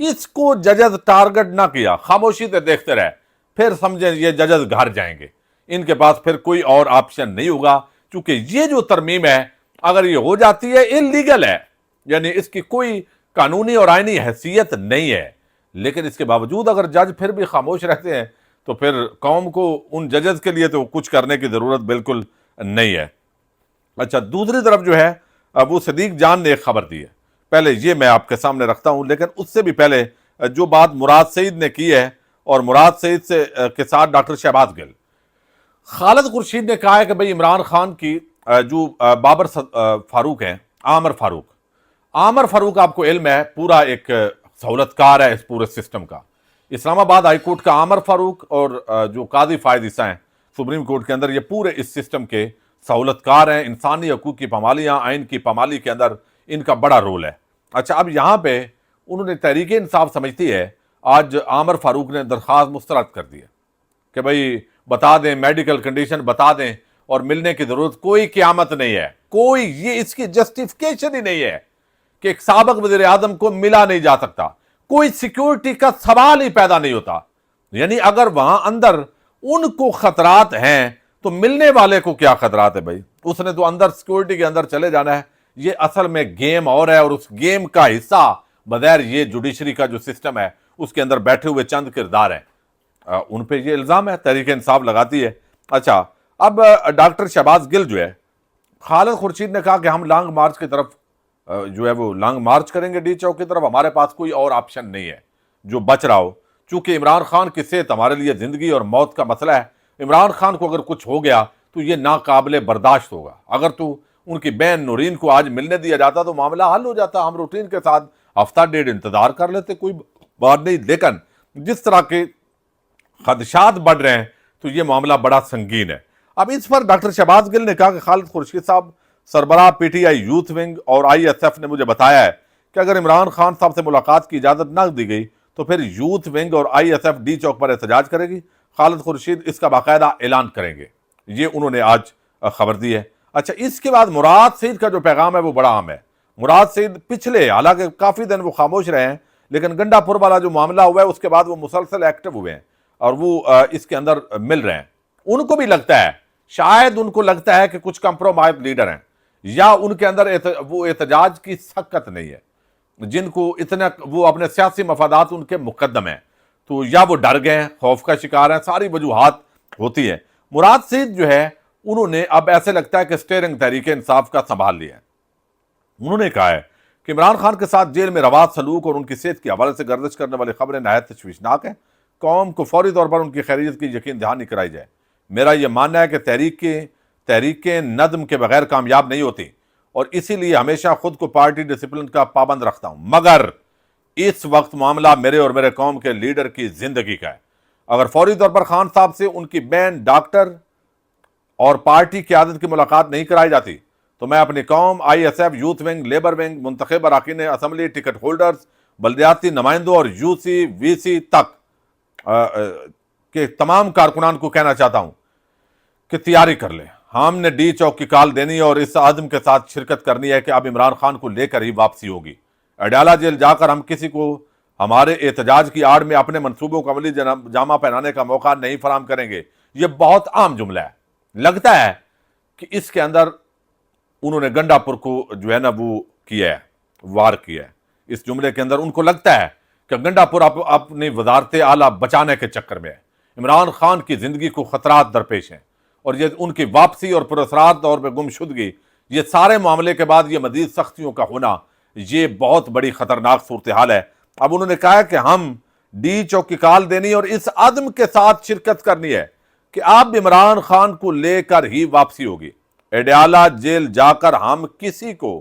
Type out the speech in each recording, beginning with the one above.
اس کو ججز ٹارگٹ نہ کیا، خاموشی سے دیکھتے رہے، پھر سمجھیں یہ ججز گھر جائیں گے، ان کے پاس پھر کوئی اور آپشن نہیں ہوگا، چونکہ یہ جو ترمیم ہے اگر یہ ہو جاتی ہے انلیگل ہے، یعنی اس کی کوئی قانونی اور آئینی حیثیت نہیں ہے، لیکن اس کے باوجود اگر جج پھر بھی خاموش رہتے ہیں تو پھر قوم کو ان ججز کے لیے تو کچھ کرنے کی ضرورت بالکل نہیں ہے۔ اچھا، دوسری طرف جو ہے ابو صدیق جان نے ایک خبر دی ہے، پہلے یہ میں آپ کے سامنے رکھتا ہوں، لیکن اس سے بھی پہلے جو بات مراد سعید نے کی ہے، اور مراد سعید کے ساتھ ڈاکٹر شہباز گل، خالد خورشید نے کہا ہے کہ بھئی عمران خان کی جو بابر فاروق ہیں، عامر فاروق آپ کو علم ہے پورا ایک سہولت کار ہے اس پورے سسٹم کا۔ اسلام آباد ہائی کورٹ کا عامر فاروق اور جو قاضی فائد عیسیٰ ہیں سپریم کورٹ کے اندر، یہ پورے اس سسٹم کے سہولت کار ہیں، انسانی حقوق کی پامالیاں، آئین کی پامالی کے اندر ان کا بڑا رول ہے۔ اچھا، اب یہاں پہ انہوں نے تحریک انصاف سمجھتی ہے، آج عامر فاروق نے درخواست مسترد کر دی ہے کہ بھئی بتا دیں، میڈیکل کنڈیشن بتا دیں، اور ملنے کی ضرورت کوئی قیامت نہیں ہے، کوئی یہ اس کی جسٹیفیکیشن ہی نہیں ہے کہ ایک سابق وزیر اعظم کو ملا نہیں جا سکتا، کوئی سیکیورٹی کا سوال ہی پیدا نہیں ہوتا، یعنی اگر وہاں اندر ان کو خطرات ہیں تو ملنے والے کو کیا خطرات ہے بھائی؟ اس نے تو اندر سیکیورٹی کے اندر چلے جانا ہے۔ یہ اصل میں گیم اور ہے، اور اس گیم کا حصہ بغیر یہ جوڈیشری کا جو سسٹم ہے اس کے اندر بیٹھے ہوئے چند کردار ہیں، ان پہ یہ الزام ہے، تحریک انصاف لگاتی ہے۔ اچھا، اب ڈاکٹر شہباز گل جو ہے، خالد خورشید نے کہا کہ ہم لانگ مارچ کی طرف جو ہے وہ لانگ مارچ کریں گے ڈی چوک کی طرف، ہمارے پاس کوئی اور آپشن نہیں ہے جو بچ رہا ہو، چونکہ عمران خان کی صحت ہمارے لیے زندگی اور موت کا مسئلہ ہے۔ عمران خان کو اگر کچھ ہو گیا تو یہ ناقابل برداشت ہوگا۔ اگر تو ان کی بہن نورین کو آج ملنے دیا جاتا تو معاملہ حل ہو جاتا، ہم روٹین کے ساتھ ہفتہ ڈیڑھ انتظار کر لیتے، کوئی بات نہیں، لیکن جس طرح کے خدشات بڑھ رہے ہیں تو یہ معاملہ بڑا سنگین ہے۔ اب اس پر ڈاکٹر شہباز گل نے کہا کہ خالد خورشید صاحب، سربراہ P T I youth wing اور آئی ایس ایف نے مجھے بتایا ہے کہ اگر عمران خان صاحب سے ملاقات کی اجازت نہ دی گئی تو پھر یوتھ ونگ اور آئی ایس ایف ڈی چوک پر احتجاج کرے گی، خالد خورشید اس کا باقاعدہ اعلان کریں گے، یہ انہوں نے آج خبر دی ہے۔ اچھا، اس کے بعد مراد سعید کا جو پیغام ہے وہ بڑا اہم ہے۔ مراد سعید پچھلے حالانکہ کافی دن وہ خاموش رہے ہیں، لیکن گنڈا پور والا جو معاملہ ہوا ہے اس کے بعد وہ مسلسل ایکٹیو ہوئے ہیں اور وہ اس کے اندر مل رہے ہیں۔ ان کو بھی لگتا ہے، شاید ان کو لگتا ہے کہ کچھ کمپرومائز لیڈر ہیں، یا ان کے اندر وہ احتجاج کی سکت نہیں ہے، جن کو اتنا وہ اپنے سیاسی مفادات ان کے مقدم ہیں، تو یا وہ ڈر گئے ہیں، خوف کا شکار ہیں، ساری وجوہات ہوتی ہیں۔ مراد سعید جو ہے انہوں نے اب ایسے لگتا ہے کہ سٹیئرنگ تحریک انصاف کا سنبھال لیا ہے۔ انہوں نے کہا ہے کہ عمران خان کے ساتھ جیل میں روا سلوک اور ان کی صحت کے حوالے سے گردش کرنے والی خبریں نہایت تشویشناک ہیں، قوم کو فوری طور پر ان کی خیریت کی یقین دہانی کرائی جائے۔ میرا یہ ماننا ہے کہ تحریکیں نظم کے بغیر کامیاب نہیں ہوتی، اور اسی لیے ہمیشہ خود کو پارٹی ڈسپلن کا پابند رکھتا ہوں، مگر اس وقت معاملہ میرے اور میرے قوم کے لیڈر کی زندگی کا ہے۔ اگر فوری طور پر خان صاحب سے ان کی بہن ڈاکٹر اور پارٹی قیادت کی ملاقات نہیں کرائی جاتی تو میں اپنی قوم، I S F, youth wing, labour wing, منتخب اراکین اسمبلی، ٹکٹ ہولڈرز، بلدیاتی نمائندوں اور یو سی وی سی تک کے تمام کارکنان کو کہنا چاہتا ہوں کہ تیاری کر لیں، ہم نے ڈی چوک کی کال دینی ہے اور اس عزم کے ساتھ شرکت کرنی ہے کہ اب عمران خان کو لے کر ہی واپسی ہوگی۔ اڈیالہ جیل جا کر ہم کسی کو ہمارے احتجاج کی آڑ میں اپنے منصوبوں کو عملی جامہ پہنانے کا موقع نہیں فراہم کریں گے۔ یہ بہت عام جملہ ہے، لگتا ہے کہ اس کے اندر انہوں نے گنڈا پور کو جو ہے نا وہ کیا ہے، وار کیا ہے۔ اس جملے کے اندر ان کو لگتا ہے کہ گنڈا پور اپنی وزارت اعلیٰ بچانے کے چکر میں ہے، عمران خان کی زندگی کو خطرات درپیش ہیں، اور یہ ان کی واپسی اور پراسرار طور پہ گمشدگی، یہ سارے معاملے کے بعد یہ مزید سختیوں کا ہونا، یہ بہت بڑی خطرناک صورتحال ہے۔ اب انہوں نے کہا کہ ہم ڈی چوک کی کال دینی اور اس عزم کے ساتھ شرکت کرنی ہے کہ اب عمران خان کو لے کر ہی واپسی ہوگی۔ اڈیالہ جیل جا کر ہم کسی کو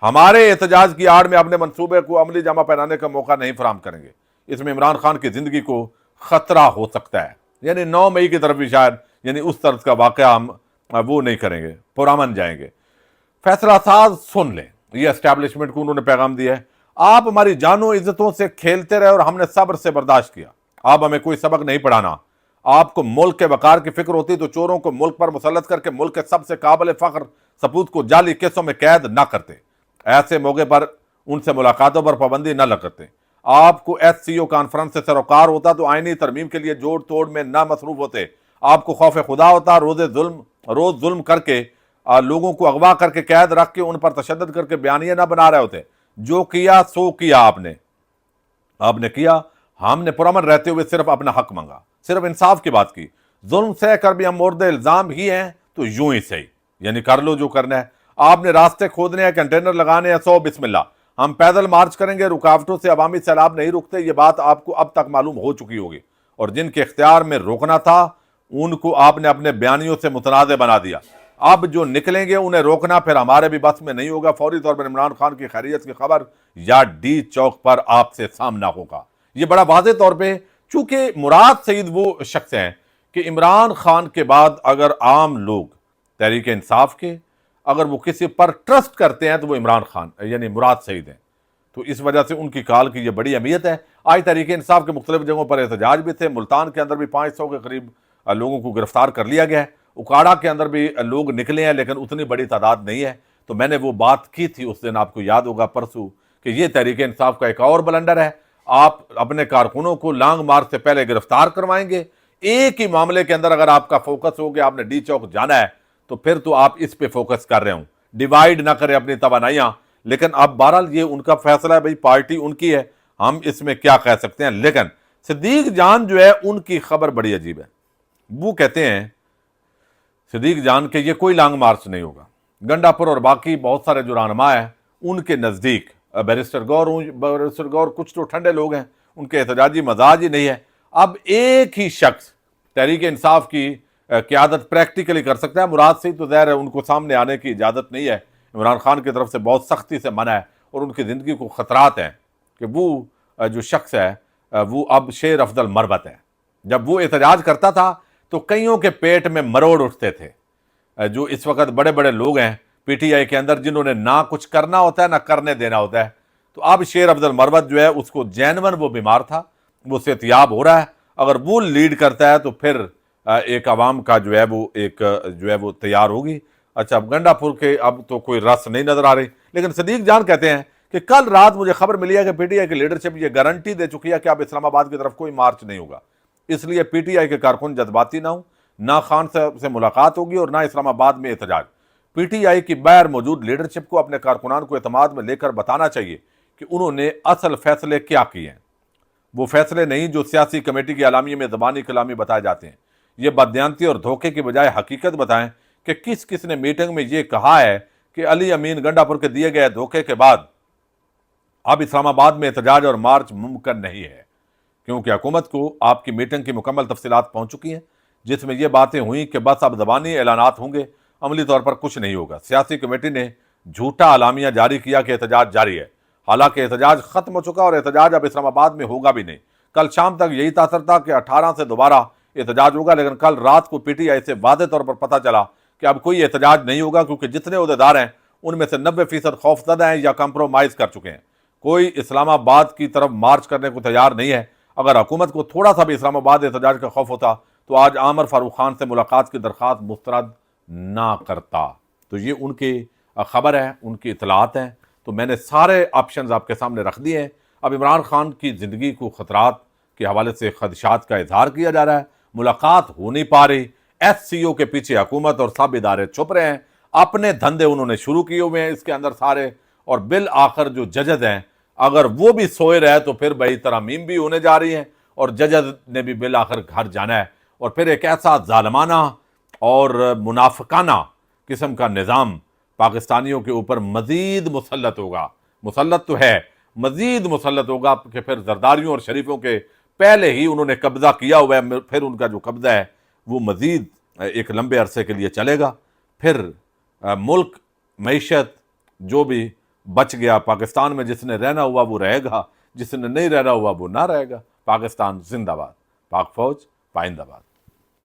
ہمارے احتجاج کی آڑ میں اپنے منصوبے کو عملی جامہ پہنانے کا موقع نہیں فراہم کریں گے، اس میں عمران خان کی زندگی کو خطرہ ہو سکتا ہے۔ یعنی 9 مئی کی طرف بھی شاید یعنی اس طرح کا واقعہ ہم وہ نہیں کریں گے، پرامن جائیں گے۔ فیصلہ ساز سن لیں، یہ اسٹیبلشمنٹ کو انہوں نے پیغام دیا ہے۔ آپ ہماری جانوں عزتوں سے کھیلتے رہے اور ہم نے صبر سے برداشت کیا، آپ ہمیں کوئی سبق نہیں پڑھانا۔ آپ کو ملک کے وقار کی فکر ہوتی تو چوروں کو ملک پر مسلط کر کے ملک کے سب سے قابل فخر سپوت کو جعلی کیسوں میں قید نہ کرتے، ایسے موقع پر ان سے ملاقاتوں پر پابندی نہ لگاتے۔ آپ کو ایس سی او کانفرنس سے سروکار ہوتا تو آئینی ترمیم کے لیے جوڑ توڑ میں نہ مصروف ہوتے. آپ کو خوف خدا ہوتا، روز ظلم کر کے لوگوں کو اغوا کر کے قید رکھ کے ان پر تشدد کر کے بیانیے نہ بنا رہے ہوتے. جو کیا سو کیا آپ نے کیا. ہم نے پرامن رہتے ہوئے صرف اپنا حق مانگا، صرف انصاف کی بات کی. ظلم سہ کر بھی ہم مورد الزام ہی ہیں تو یوں ہی صحیح، یعنی کر لو جو کرنا ہے. آپ نے راستے کھودنے ہیں، کنٹینر لگانے ہیں، سو بسم اللہ. ہم پیدل مارچ کریں گے، رکاوٹوں سے عوامی سیلاب نہیں رکتے. یہ بات آپ کو اب تک معلوم ہو چکی ہوگی. اور جن کے اختیار میں روکنا تھا ان کو آپ نے اپنے بیانیوں سے متنازع بنا دیا. اب جو نکلیں گے انہیں روکنا پھر ہمارے بھی بس میں نہیں ہوگا. فوری طور پر عمران خان کی خیریت کی خبر یا ڈی چوک پر آپ سے سامنا ہوگا. یہ بڑا واضح طور پہ، چونکہ مراد سعید وہ شخص ہیں کہ عمران خان کے بعد اگر عام لوگ تحریک انصاف کے اگر وہ کسی پر ٹرسٹ کرتے ہیں تو وہ عمران خان یعنی مراد سعید ہیں. تو اس وجہ سے ان کی کال کی یہ بڑی اہمیت ہے. آج تحریک انصاف کے مختلف جگہوں پر احتجاج بھی تھے. ملتان کے اندر بھی 500 کے قریب لوگوں کو گرفتار کر لیا گیا ہے. اکاڑا کے اندر بھی لوگ نکلے ہیں لیکن اتنی بڑی تعداد نہیں ہے. تو میں نے وہ بات کی تھی اس دن، آپ کو یاد ہوگا پرسوں، کہ یہ تحریک انصاف کا ایک اور بلنڈر ہے. آپ اپنے کارکنوں کو لانگ مارچ سے پہلے گرفتار کروائیں گے. ایک ہی معاملے کے اندر اگر آپ کا فوکس ہو کہ آپ نے ڈی چوک جانا ہے تو پھر تو آپ اس پہ فوکس کر رہے ہوں. ڈیوائیڈ نہ کریں اپنی توانائیاں. لیکن اب بہرحال یہ ان کا فیصلہ ہے، بھئی پارٹی ان کی ہے، ہم اس میں کیا کہہ سکتے ہیں. لیکن صدیق جان جو ہے ان کی خبر بڑی عجیب ہے. وہ کہتے ہیں صدیق جان کہ یہ کوئی لانگ مارچ نہیں ہوگا. گنڈا پور اور باقی بہت سارے جو رہنما ہیں ان کے نزدیک بیرسٹر گور کچھ تو ٹھنڈے لوگ ہیں، ان کے احتجاجی مزاج ہی نہیں ہے. اب ایک ہی شخص تحریک انصاف کی قیادت پریکٹیکلی کر سکتا ہے. مراد سعید تو ظاہر ہے ان کو سامنے آنے کی اجازت نہیں ہے. عمران خان کی طرف سے بہت سختی سے منع ہے اور ان کی زندگی کو خطرات ہیں کہ وہ جو شخص ہے وہ اب شیر افضل مربت ہے. جب وہ احتجاج کرتا تھا تو کئیوں کے پیٹ میں مروڑ اٹھتے تھے. جو اس وقت بڑے بڑے لوگ ہیں پی ٹی آئی کے اندر جنہوں نے نہ کچھ کرنا ہوتا ہے نہ کرنے دینا ہوتا ہے. تو اب شیر افضل مربت جو ہے اس کو جینون وہ بیمار تھا، وہ صحتیاب ہو رہا ہے. اگر وہ لیڈ کرتا ہے تو پھر ایک عوام کا جو ہے وہ تیار ہوگی. اچھا، اب گنڈا پور کے اب تو کوئی رس نہیں نظر آ رہی. لیکن صدیق جان کہتے ہیں کہ کل رات مجھے خبر ملی ہے کہ پی ٹی آئی کی لیڈرشپ یہ گارنٹی دے چکی ہے کہ اب اسلام آباد کی طرف کوئی مارچ نہیں ہوگا. اس لیے پی ٹی آئی کے کارکن جذباتی نہ ہوں، نہ خان صاحب سے ملاقات ہوگی اور نہ اسلام آباد میں احتجاج. پی ٹی آئی کی باہر موجود لیڈرشپ کو اپنے کارکنان کو اعتماد میں لے کر بتانا چاہیے کہ انہوں نے اصل فیصلے کیا کیے ہیں. وہ فیصلے نہیں جو سیاسی کمیٹی کی اعلامیے میں زبانی کلامی بتائے جاتے ہیں. یہ بددیانتی اور دھوکے کی بجائے حقیقت بتائیں کہ کس نے میٹنگ میں یہ کہا ہے کہ علی امین گنڈا پور کے دیے گئے دھوکے کے بعد اب اسلام آباد میں احتجاج اور مارچ ممکن نہیں ہے. کیونکہ حکومت کو آپ کی میٹنگ کی مکمل تفصیلات پہنچ چکی ہیں جس میں یہ باتیں ہوئیں کہ بس اب زبانی اعلانات ہوں گے، عملی طور پر کچھ نہیں ہوگا. سیاسی کمیٹی نے جھوٹا اعلامیہ جاری کیا کہ احتجاج جاری ہے، حالانکہ احتجاج ختم ہو چکا اور احتجاج اب اسلام آباد میں ہوگا بھی نہیں. کل شام تک یہی تاثر تھا کہ 18 سے دوبارہ احتجاج ہوگا، لیکن کل رات کو پی ٹی آئی سے واضح طور پر پتہ چلا کہ اب کوئی احتجاج نہیں ہوگا کیونکہ جتنے عہدیدار ہیں ان میں سے 90% خوف زدہ ہیں یا کمپرومائز کر چکے ہیں. کوئی اسلام آباد کی طرف مارچ کرنے کو تیار نہیں ہے. اگر حکومت کو تھوڑا سا بھی اسلام آباد احتجاج کا خوف ہوتا تو آج عامر فاروق خان سے ملاقات کی درخواست مسترد نہ کرتا. تو یہ ان کی خبر ہے، ان کی اطلاعات ہیں. تو میں نے سارے آپشنز آپ کے سامنے رکھ دیے ہیں. اب عمران خان کی زندگی کو خطرات کے حوالے سے خدشات کا اظہار کیا جا رہا ہے. ملاقات ہو نہیں پا رہی. ایس سی او کے پیچھے حکومت اور سب ادارے چھپ رہے ہیں. اپنے دھندے انہوں نے شروع کیے ہوئے ہیں اس کے اندر سارے. اور بالآخر جو ججز ہیں اگر وہ بھی سوئے رہے تو پھر بڑی ترامیم بھی ہونے جا رہی ہیں اور ججز نے بھی بالآخر گھر جانا ہے. اور پھر ایک ایسا ظالمانہ اور منافقانہ قسم کا نظام پاکستانیوں کے اوپر مزید مسلط ہوگا. مسلط تو ہے، مزید مسلط ہوگا کہ پھر زرداریوں اور شریفوں کے پہلے ہی انہوں نے قبضہ کیا ہوا ہے. پھر ان کا جو قبضہ ہے وہ مزید ایک لمبے عرصے کے لیے چلے گا. پھر ملک، معیشت جو بھی بچ گیا پاکستان میں، جس نے رہنا ہوا وہ رہے گا، جس نے نہیں رہنا ہوا وہ نہ رہے گا. پاکستان زندہ باد. پاک فوج پائندہ باد.